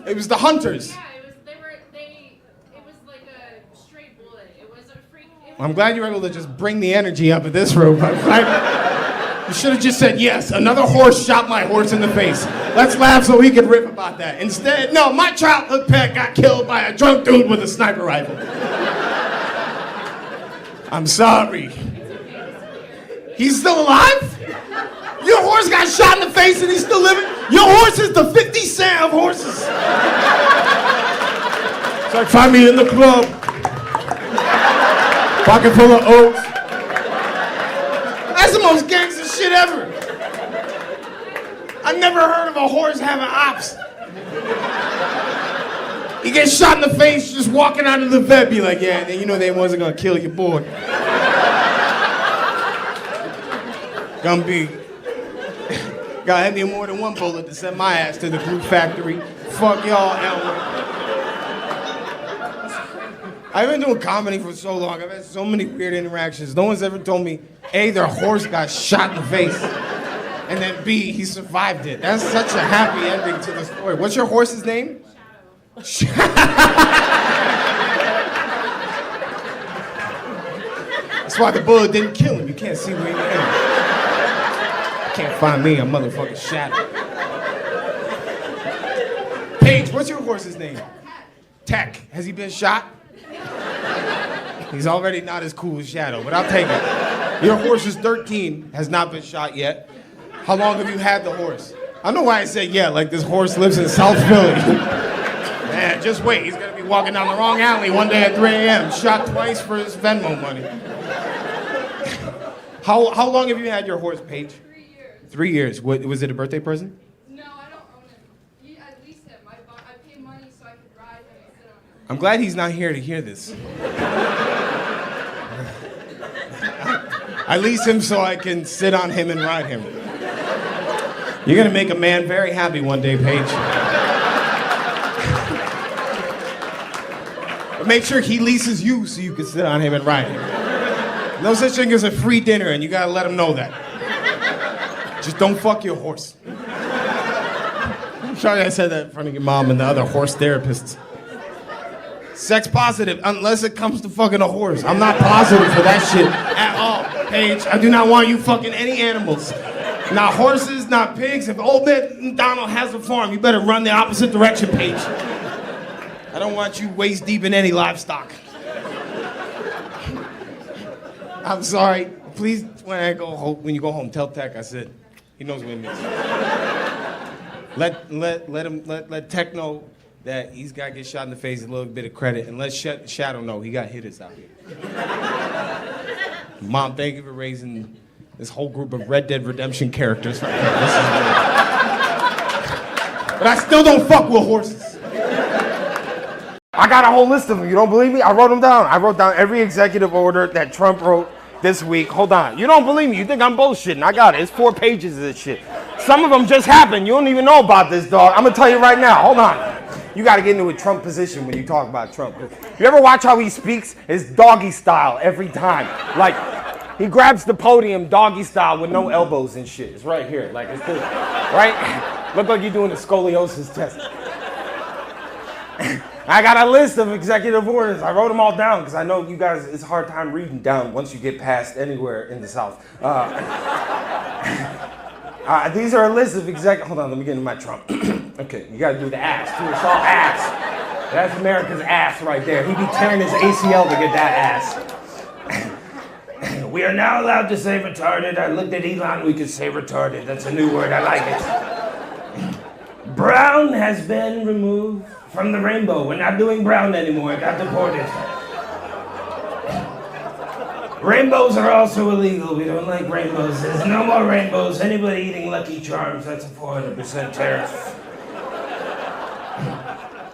hunters. It was the hunters. Yeah, it was like a straight bullet. It was a freak. I'm glad you were able to just bring the energy up in this room. You should have just said, yes, another horse shot my horse in the face. Let's laugh so we could rip about that. Instead, no, my childhood pet got killed by a drunk dude with a sniper rifle. I'm sorry. He's still alive? Your horse got shot in the face and he's still living? Your horse is the 50 Cent of horses. like, find me in the club. Pocket full of oats. That's the most gangster shit ever. I never heard of a horse having ops. He gets shot in the face just walking out of the vet, be like, yeah, you know they wasn't gonna kill your boy. Gonna be. Gotta have me more than one bullet to send my ass to the glue factory. Fuck y'all, Elwood. I've been doing comedy for so long. I've had so many weird interactions. No one's ever told me, A, their horse got shot in the face, and then B, he survived it. That's such a happy ending to the story. What's your horse's name? That's why the bullet didn't kill him. You can't see where he went. You can't find me, a motherfucking shadow. Paige, what's your horse's name? Tech. Has he been shot? He's already not as cool as Shadow, but I'll take it. Your horse is 13, has not been shot yet. How long have you had the horse? I don't know why I said yeah, like this horse lives in South Philly. Man, just wait. He's gonna be walking down the wrong alley one day at 3 a.m. Shot twice for his Venmo money. How long have you had your horse, Paige? 3 years. 3 years. What, was it a birthday present? No, I don't own him. I leased him. I paid money so I could ride him and sit on him. I'm glad he's not here to hear this. I lease him so I can sit on him and ride him. You're gonna make a man very happy one day, Paige. But make sure he leases you so you can sit on him and ride him. No such thing as a free dinner, and you gotta let him know that. Just don't fuck your horse. I'm sorry I said that in front of your mom and the other horse therapists. Sex positive, unless it comes to fucking a horse. I'm not positive for that shit at all, Paige. I do not want you fucking any animals. Not horses, not pigs. If old man Donald has a farm, you better run the opposite direction, Paige. I don't want you waist deep in any livestock. I'm sorry. Please, when you go home, tell Tech I said he knows what it means. Let Tech know that he's got to get shot in the face, a little bit of credit, and let Shadow know he got hitters out here. Mom, thank you for raising this whole group of Red Dead Redemption characters. This is good. But I still don't fuck with horses. I got a whole list of them. You don't believe me? I wrote them down. I wrote down every executive order that Trump wrote this week. Hold on. You don't believe me? You think I'm bullshitting? I got it. It's 4 pages of this shit. Some of them just happened. You don't even know about this, dog. I'm gonna tell you right now. Hold on. You gotta get into a Trump position when you talk about Trump. You ever watch how he speaks? It's doggy style every time. Like, he grabs the podium doggy style with no elbows and shit. It's right here. Like, it's good. Right? Look like you're doing a scoliosis test. I got a list of executive orders. I wrote them all down because I know you guys, it's a hard time reading down once you get past anywhere in the South. These are a list of hold on, let me get into my Trump. Okay, you gotta do the ass too. It's all ass. That's America's ass right there. He'd be tearing his ACL to get that ass. We are now allowed to say retarded. I looked at Elon, we could say retarded. That's a new word, I like it. Brown has been removed from the rainbow. We're not doing brown anymore, it got deported. Rainbows are also illegal. We don't like rainbows. There's no more rainbows. Anybody eating Lucky Charms, that's a 400% tariff.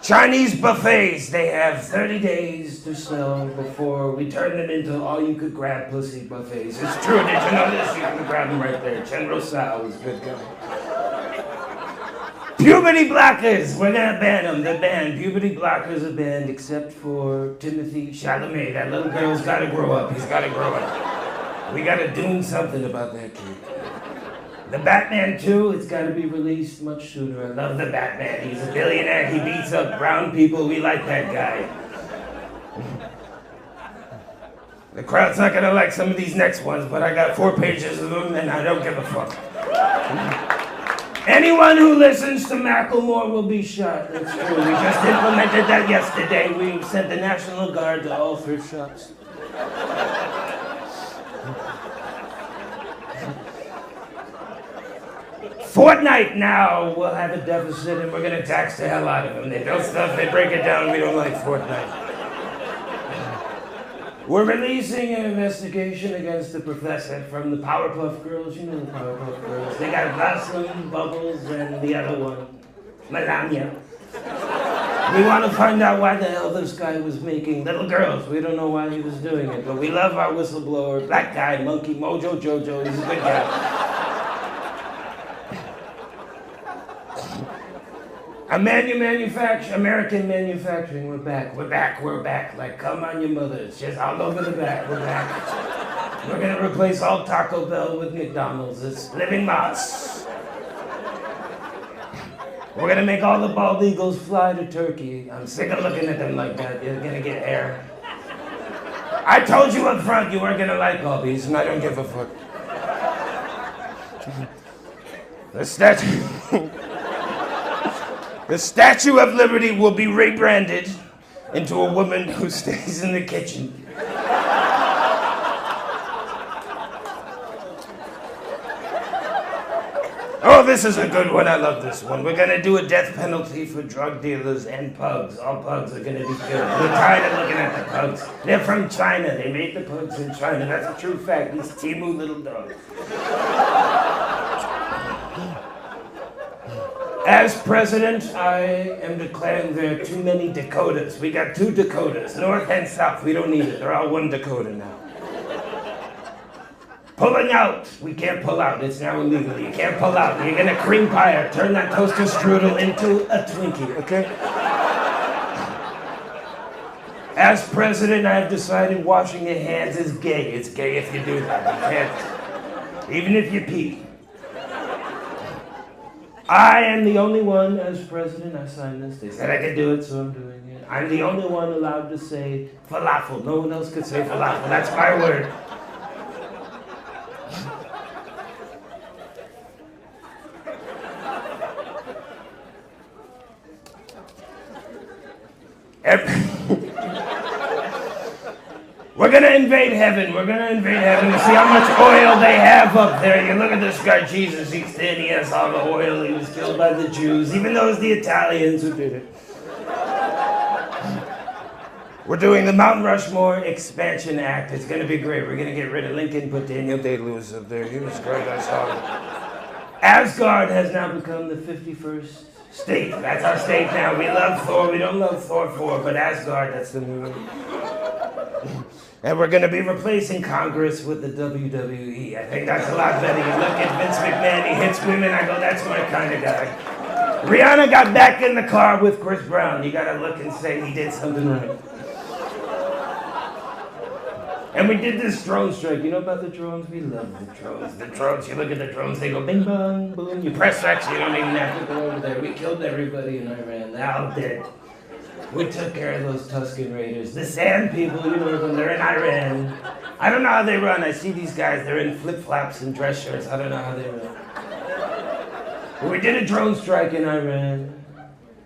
Chinese buffets, they have 30 days to sell before we turn them into all-you-could-grab pussy buffets. It's true, did you know this? You can grab them right there. General Tsao is a good guy. Puberty blockers, we're gonna ban them. They're banned. Puberty blockers are banned except for Timothy Chalamet. That little girl's gotta grow up. He's gotta grow up. We gotta do something about that kid. The Batman 2, it's gotta be released much sooner. I love the Batman. He's a billionaire. He beats up brown people. We like that guy. The crowd's not gonna like some of these next ones, but I got 4 pages of them and I don't give a fuck. Anyone who listens to Macklemore will be shot. That's true. We just implemented that yesterday. We sent the National Guard to all thrift shops. Fortnite now, we'll have a deficit and we're gonna tax the hell out of them. They build stuff, they break it down, we don't like Fortnite. We're releasing an investigation against the professor from the Powerpuff Girls. You know the Powerpuff Girls. They got Blossom, Bubbles, and the other one, Melania. We want to find out why the hell this guy was making little girls. We don't know why he was doing it, but we love our whistleblower, black guy, monkey, Mojo Jojo. He's a good guy. American manufacturing, we're back. Like, come on, your mother. It's just all over the back, we're back. We're gonna replace all Taco Bell with McDonald's. It's living moss. We're gonna make all the bald eagles fly to Turkey. I'm sick of looking at them like that. You're gonna get hair. I told you up front you weren't gonna like all these, and I don't give a fuck. The Statue of Liberty will be rebranded into a woman who stays in the kitchen. Oh, this is a good one. I love this one. We're gonna do a death penalty for drug dealers and pugs. All pugs are gonna be killed. We're tired of looking at the pugs. They're from China. They made the pugs in China. That's a true fact. These Timu little dogs. As president, I am declaring there are too many Dakotas. We got 2 Dakotas, north and south. We don't need it. They're all 1 Dakota now. Pulling out. We can't pull out. It's now illegal. You can't pull out. You're gonna cream pie her. Turn that toaster strudel into a Twinkie, okay? As president, I have decided washing your hands is gay. It's gay if you do that. You can't. Even if you pee. I am the only one, as president, I signed this. They said I could do it, so I'm doing it. I'm the only one allowed to say falafel. No one else could say falafel. That's my word. We're gonna invade heaven. We're gonna invade heaven to see how much oil they have up there. You look at this guy, Jesus, he's thin, he has all the oil. He was killed by the Jews, even though it's the Italians who did it. We're doing the Mount Rushmore Expansion Act. It's gonna be great. We're gonna get rid of Lincoln, put Daniel Day-Lewis up there. He was great, I saw him. Asgard has now become the 51st state. That's our state now. We love Thor. We don't love Thor 4, but Asgard, that's the new one. And we're going to be replacing Congress with the WWE. I think that's a lot better. You look at Vince McMahon, he hits women, I go, that's my kind of guy. Rihanna got back in the car with Chris Brown. You got to look and say he did something right. And we did this drone strike. You know about the drones? We love the drones. The drones, you look at the drones, they go bing bong, boom. You press X, you don't even have to go over there. We killed everybody in Iran. They're all dead. We took care of those Tuscan Raiders. The sand people, you know them, they're in Iran. I don't know how they run. I see these guys, they're in flip-flops and dress shirts. I don't know how they run. But we did a drone strike in Iran.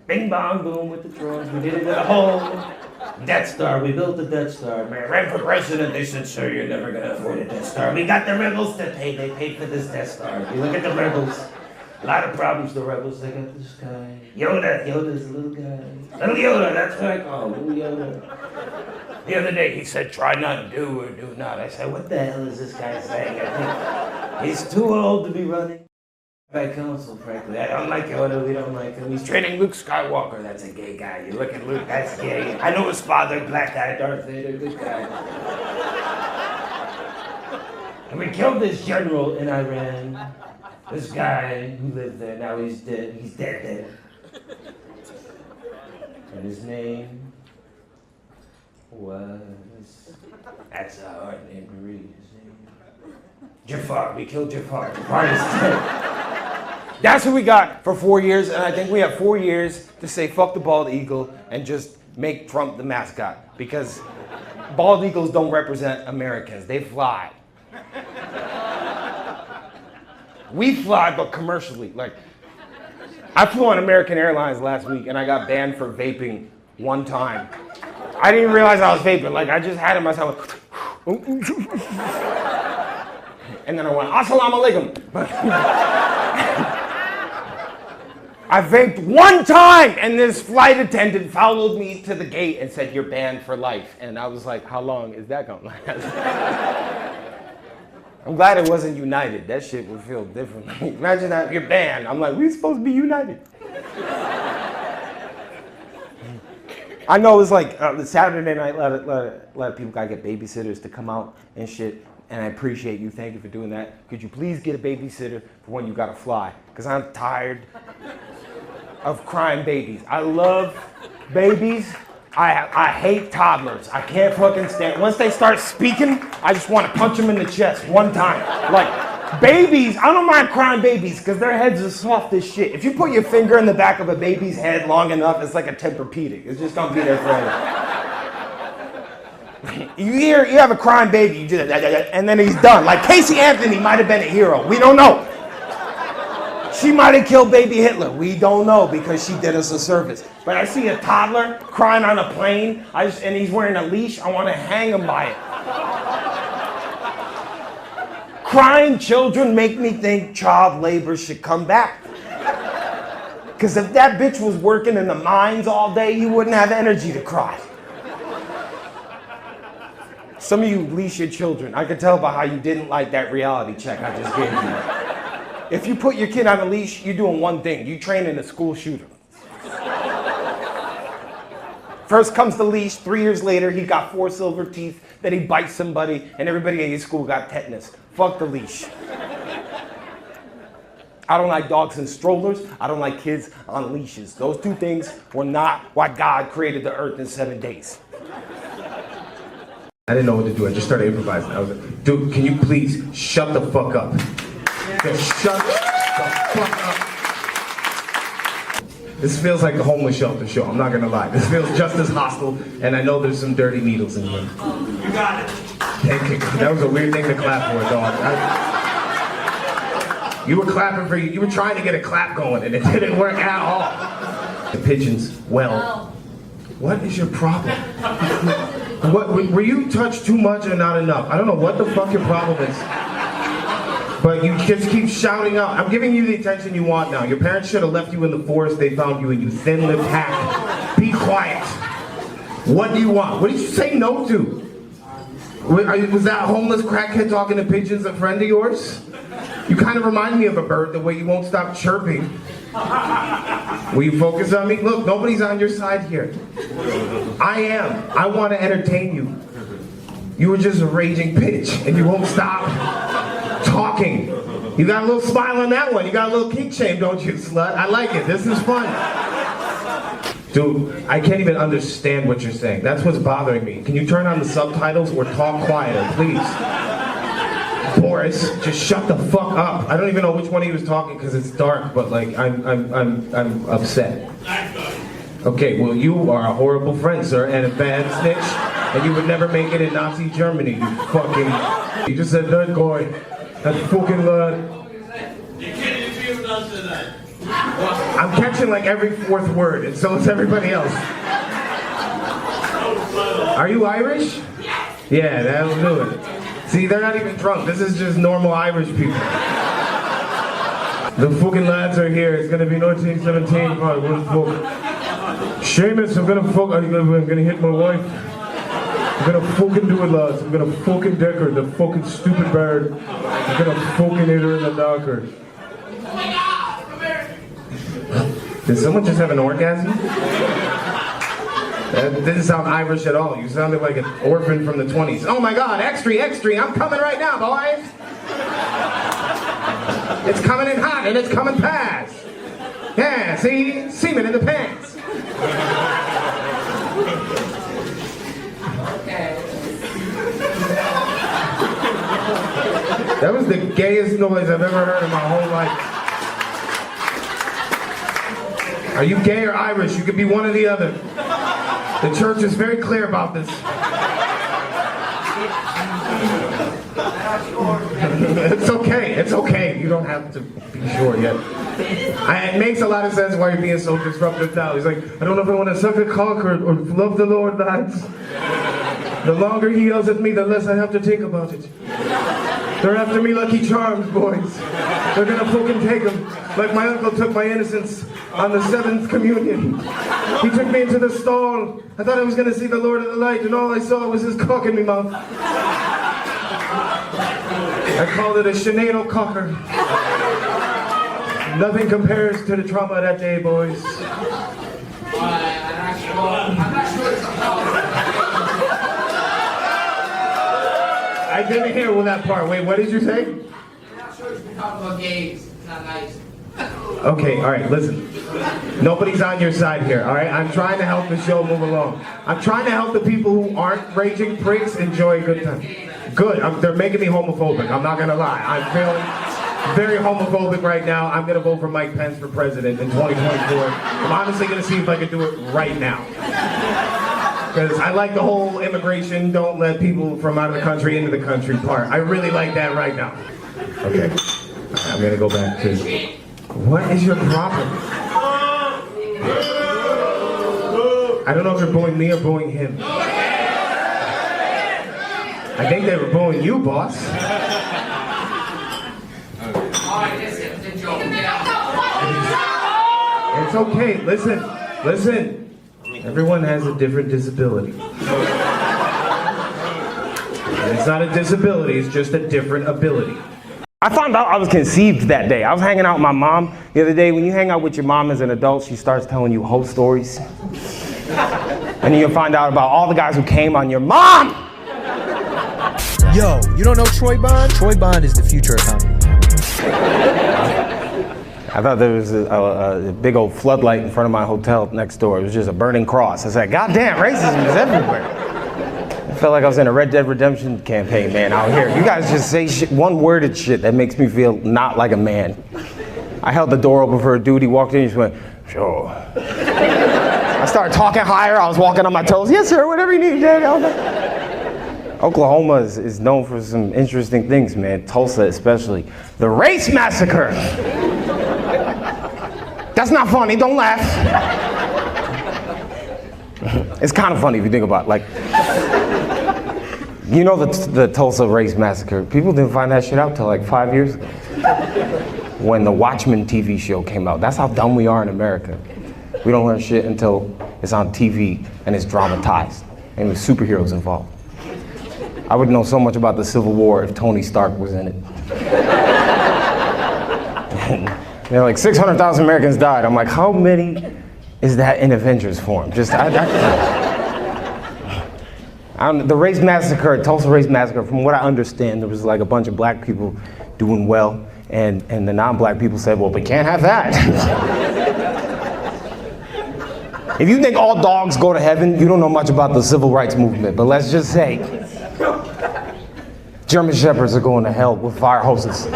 Bing, bong, boom with the drones. We did it with a whole Death Star. We built the Death Star. Man, ran for president, they said, sir, you're never gonna afford a Death Star. We got the rebels to pay. They paid for this Death Star. If you look at the rebels, a lot of problems, the rebels. They got this guy. Yoda's a little guy. Little Yoda, that's what I call him, little Yoda. The other day he said, try not to do or do not. I said, what the hell is this guy saying? I think he's too old to be running by council, frankly. I don't like Yoda, we don't like him. He's training Luke Skywalker, that's a gay guy. You look at Luke, that's gay. I know his father, black guy, Darth Vader, good guy. And we killed this general in Iran. This guy who lived there, now he's dead. He's dead. And his name was... That's a hard name to read. His name... Jafar. We killed Jafar. Jafar is dead. That's who we got for 4 years, and I think we have 4 years to say fuck the bald eagle and just make Trump the mascot. Because bald eagles don't represent Americans. They fly. We fly, but commercially. Like, I flew on American Airlines last week, and I got banned for vaping one time. I didn't even realize I was vaping. Like, I just had it myself. And then I went, assalamu alaikum. I vaped one time, and this flight attendant followed me to the gate and said, "You're banned for life." And I was like, how long is that gonna last? I'm glad it wasn't United. That shit would feel differently. Imagine that you're banned. I'm like, we're supposed to be united. I know it's like the Saturday night, a lot of people gotta get babysitters to come out and shit. And I appreciate you. Thank you for doing that. Could you please get a babysitter for when you gotta fly? Because I'm tired of crying babies. I love babies. I hate toddlers. I can't fucking stand. Once they start speaking, I just want to punch them in the chest one time. Like, babies, I don't mind crying babies because their heads are soft as shit. If you put your finger in the back of a baby's head long enough, it's like a Tempur-Pedic. It's just gonna be there forever. You have a crying baby, you do that, and then he's done. Like Casey Anthony might have been a hero. We don't know. She might have killed baby Hitler. We don't know because she did us a service. But I see a toddler crying on a plane, and he's wearing a leash. I want to hang him by it. Crying children make me think child labor should come back. Because if that bitch was working in the mines all day, you wouldn't have energy to cry. Some of you leash your children. I can tell by how you didn't like that reality check I just gave you. If you put your kid on a leash, you're doing one thing. You training a school shooter. First comes the leash, 3 years later, he got 4 silver teeth, then he bites somebody, and everybody at his school got tetanus. Fuck the leash. I don't like dogs in strollers. I don't like kids on leashes. Those two things were not why God created the earth in 7 days. I didn't know what to do. I just started improvising. I was like, dude, can you please shut the fuck up? Just shut the fuck up. This feels like a homeless shelter show. I'm not gonna lie. This feels just as hostile, and I know there's some dirty needles in here. You got it. Thank you. That was a weird thing to clap for, dog. You were clapping for you were trying to get a clap going, and it didn't work at all. The pigeons, well, what is your problem? What, were you touched too much or not enough? I don't know what the fuck your problem is. But you just keep shouting out. I'm giving you the attention you want now. Your parents should have left you in the forest. They found you and you thin-lipped hack. Be quiet. What do you want? What did you say no to? Was that homeless crackhead talking to pigeons a friend of yours? You kind of remind me of a bird the way you won't stop chirping. Will you focus on me? Look, nobody's on your side here. I am. I want to entertain you. You were just a raging pitch and you won't stop talking. You got a little smile on that one. You got a little kink shame, don't you, slut? I like it. This is fun. Dude, I can't even understand what you're saying. That's what's bothering me. Can you turn on the subtitles or talk quieter, please? Boris, just shut the fuck up. I don't even know which one he was talking because it's dark, but like I'm upset. Okay, well you are a horrible friend, sir, and a bad snitch, and you would never make it in Nazi Germany, you fucking... You just said that guy. That fucking lad. You can't interview us tonight. I'm catching like every 4th word, and so is everybody else. Are you Irish? Yeah, that'll do it. See, they're not even drunk. This is just normal Irish people. The fucking lads are here. It's gonna be 1917. What the fuck? Seamus, I'm gonna hit my wife. I'm gonna fucking do it, lads. I'm gonna fucking deck her, the fucking stupid bird. I'm gonna fucking hit her in the knocker. Did someone just have an orgasm? That didn't sound Irish at all. You sounded like an orphan from the 20s. Oh my God, extra, I'm coming right now, boys. It's coming in hot and it's coming fast. Yeah, see? Semen in the pants. That was the gayest noise I've ever heard in my whole life. Are you gay or Irish? You could be one or the other. The church is very clear about this. It's okay. You don't have to be sure yet. It makes a lot of sense why you're being so disruptive now. He's like, I don't know if I want to suck a cock or love the Lord, lads. The longer he yells at me, the less I have to think about it. They're after me Lucky Charms, boys. They're gonna fucking take them. Like my uncle took my innocence on the 7th communion. He took me into the stall. I thought I was gonna see the Lord of the Light, and all I saw was his cock in my mouth. I called it a Sinead cocker. Nothing compares to the trauma of that day, boys. I'm not sure it's I didn't hear that part. Wait, what did you say? I'm not sure it's talking about gays. It's not nice. Okay, all right, listen. Nobody's on your side here, all right? I'm trying to help the show move along. I'm trying to help the people who aren't raging pricks enjoy a good time. Good, they're making me homophobic, I'm not gonna lie. I'm feeling very homophobic right now. I'm gonna vote for Mike Pence for president in 2024. I'm honestly gonna see if I can do it right now. Because I like the whole immigration, don't let people from out of the country into the country part. I really like that right now. Okay, I'm gonna go back to, what is your problem? I don't know if they're booing me or booing him. I think they were booing you, boss. Alright, listen, it's a joke. Get out. It's okay, listen. Everyone has a different disability. And it's not a disability, it's just a different ability. I found out I was conceived that day. I was hanging out with my mom the other day. When you hang out with your mom as an adult, she starts telling you whole stories. And then you'll find out about all the guys who came on your mom! Yo, you don't know Troy Bond? Troy Bond is the future economy. I thought there was a big old floodlight in front of my hotel next door. It was just a burning cross. I said, God damn, racism is everywhere. I felt like I was in a Red Dead Redemption campaign, man, out here. You guys just say shit, one-worded shit that makes me feel not like a man. I held the door open for a dude. He walked in, he just went, sure. I started talking higher. I was walking on my toes. Yes, sir, whatever you need, Dad. Oklahoma is known for some interesting things, man. Tulsa especially. The race massacre. That's not funny, don't laugh. It's kind of funny if you think about it. Like, you know the Tulsa race massacre. People didn't find that shit out till like 5 years ago. When the Watchmen TV show came out. That's how dumb we are in America. We don't learn shit until it's on TV and it's dramatized and with superheroes involved. I would know so much about the Civil War if Tony Stark was in it. They're like, 600,000 Americans died. I'm like, how many is that in Avengers form? Just, the race massacre, Tulsa race massacre, from what I understand, there was like a bunch of black people doing well, and the non-black people said, well, we can't have that. If you think all dogs go to heaven, you don't know much about the civil rights movement, but let's just say, German Shepherds are going to hell with fire hoses.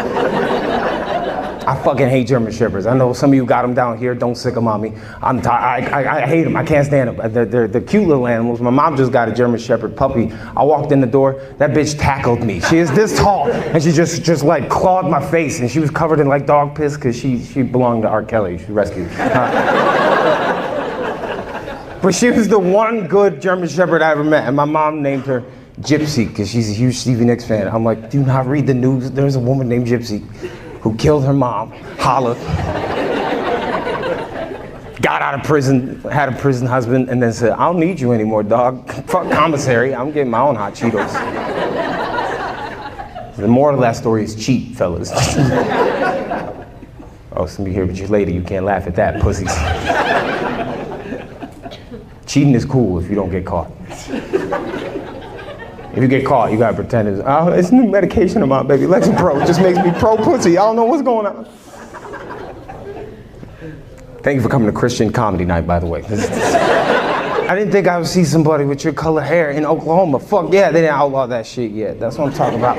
I fucking hate German Shepherds. I know some of you got them down here. Don't sick them on me. I hate them. I can't stand them. They're cute little animals. My mom just got a German Shepherd puppy. I walked in the door. That bitch tackled me. She is this tall, and she just like clawed my face, and she was covered in like dog piss because she belonged to R. Kelly. She rescued. But she was the one good German Shepherd I ever met, and my mom named her Gypsy because she's a huge Stevie Nicks fan. I'm like, do not read the news. There's a woman named Gypsy who killed her mom, Holla, got out of prison, had a prison husband, and then said, I don't need you anymore, dog. Fuck commissary, I'm getting my own hot Cheetos. The moral of that story is cheat, fellas. Oh, somebody here, but you're lady, you can't laugh at that, pussies. Cheating is cool if you don't get caught. If you get caught, you gotta pretend it's new medication I'm on, baby. Lexapro just makes me pro-pussy. I don't know what's going on. Thank you for coming to Christian Comedy Night, by the way. I didn't think I would see somebody with your color hair in Oklahoma. Fuck yeah, they didn't outlaw that shit yet. That's what I'm talking about.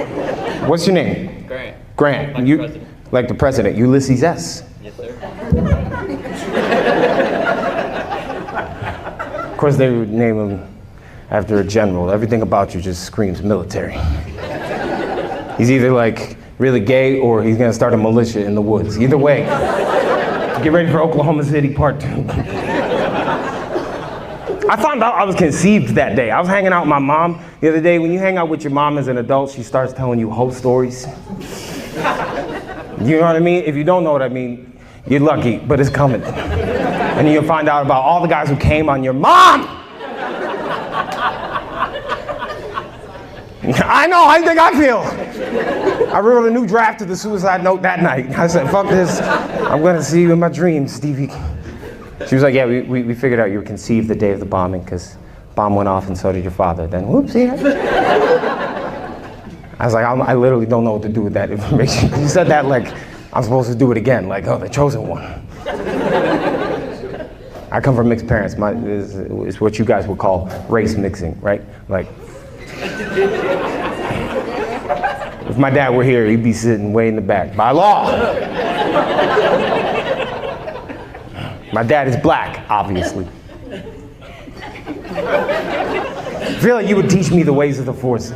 What's your name? Grant. Grant. Like the president. Like the president. Ulysses S. Yes, sir. Of course, they would name him after a general. Everything about you just screams military. He's either like really gay or he's gonna start a militia in the woods. Either way, get ready for Oklahoma City Part 2. I found out I was conceived that day. I was hanging out with my mom the other day. When you hang out with your mom as an adult, she starts telling you whole stories. You know what I mean? If you don't know what I mean, you're lucky, but it's coming. And you'll find out about all the guys who came on your mom. I know, how do you think I feel? I wrote a new draft of the suicide note that night. I said, fuck this, I'm gonna see you in my dreams, Stevie. She was like, yeah, we figured out you were conceived the day of the bombing because bomb went off and so did your father. Then, whoopsie. I was like, I literally don't know what to do with that information. You said that like I'm supposed to do it again, like, oh, the chosen one. I come from mixed parents. It's what you guys would call race mixing, right? Like, if my dad were here, he'd be sitting way in the back, by law. My dad is black, obviously. I feel like you would teach me the ways of the Force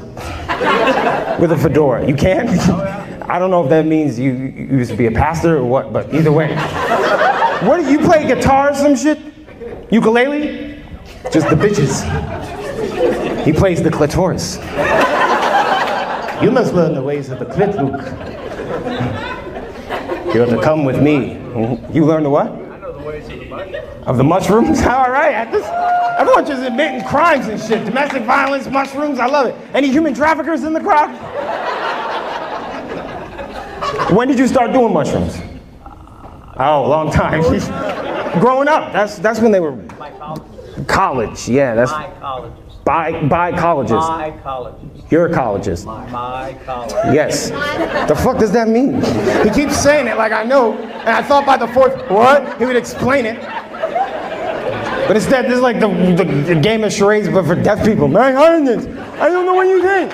with a fedora. You can? I don't know if that means you used to be a pastor or what, but either way. What do you play, guitar or some shit? Ukulele? Just the bitches. He plays the clitoris. You must learn the ways of the clit, Luke. You're to come with me. You learn the what? Of the mushrooms? All right. Everyone's just admitting crimes and shit. Domestic violence, mushrooms, I love it. Any human traffickers in the crowd? When did you start doing mushrooms? Oh, a long time. Growing up, that's when they were... College, yeah. That's by colleges. My colleges. You're a collegist. My college. Yes. The fuck does that mean? He keeps saying it like I know, and I thought by the fourth, what? He would explain it. But instead, this is like the game of charades, but for deaf people. My highness, I don't know what you think.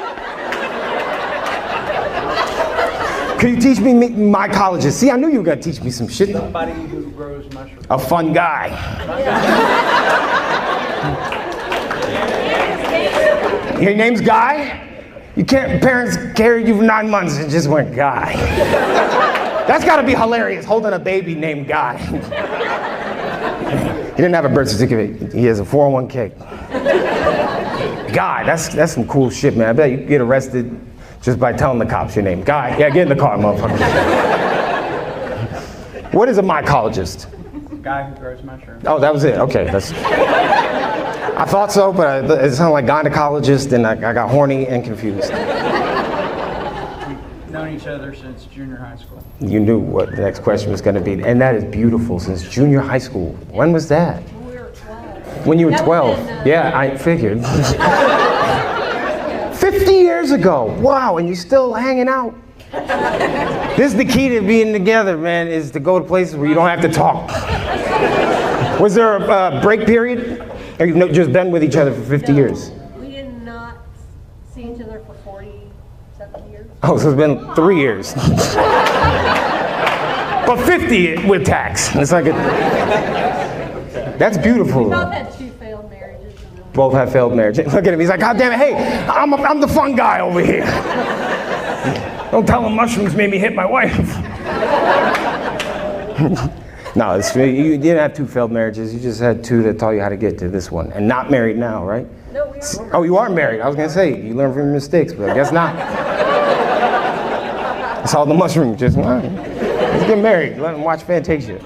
Can you teach me mycologist? See, I knew you were gonna teach me some shit. Somebody who grows mushrooms. A fun guy. Your name's Guy? Parents carried you for 9 months and just went Guy. That's gotta be hilarious, holding a baby named Guy. He didn't have a birth certificate. He has a 401k. Guy, that's some cool shit, man. I bet you could get arrested just by telling the cops your name. Guy, yeah, get in the car, motherfucker. What is a mycologist? Guy who grows mushrooms. Oh, that was it. Okay, that's. I thought so, but it sounded like gynecologist, and I got horny and confused. We've known each other since junior high school. You knew what the next question was going to be, and that is beautiful. Since junior high school. When was that? When we were 12. When you were 12. Yeah, I figured. 50 years ago. Wow, and you're still hanging out. This is the key to being together, man, is to go to places where you don't have to talk. Was there a break period? Or you've just been with each other for 50 years? We did not see each other for 47 years. Oh, so it's been 3 years. But 50 with tax. It's like that's beautiful. We both had 2 failed marriages. Both have failed marriages. Look at him, he's like, God damn it, hey, I'm the fun guy over here. Don't tell him mushrooms made me hit my wife. No, you didn't have 2 failed marriages. You just had 2 that taught you how to get to this one. And not married now, right? No, we are. Oh, you are married. I was going to say, you learn from your mistakes, but I guess not. It's all the mushrooms. Just, let's get married. Let them watch Fantasia.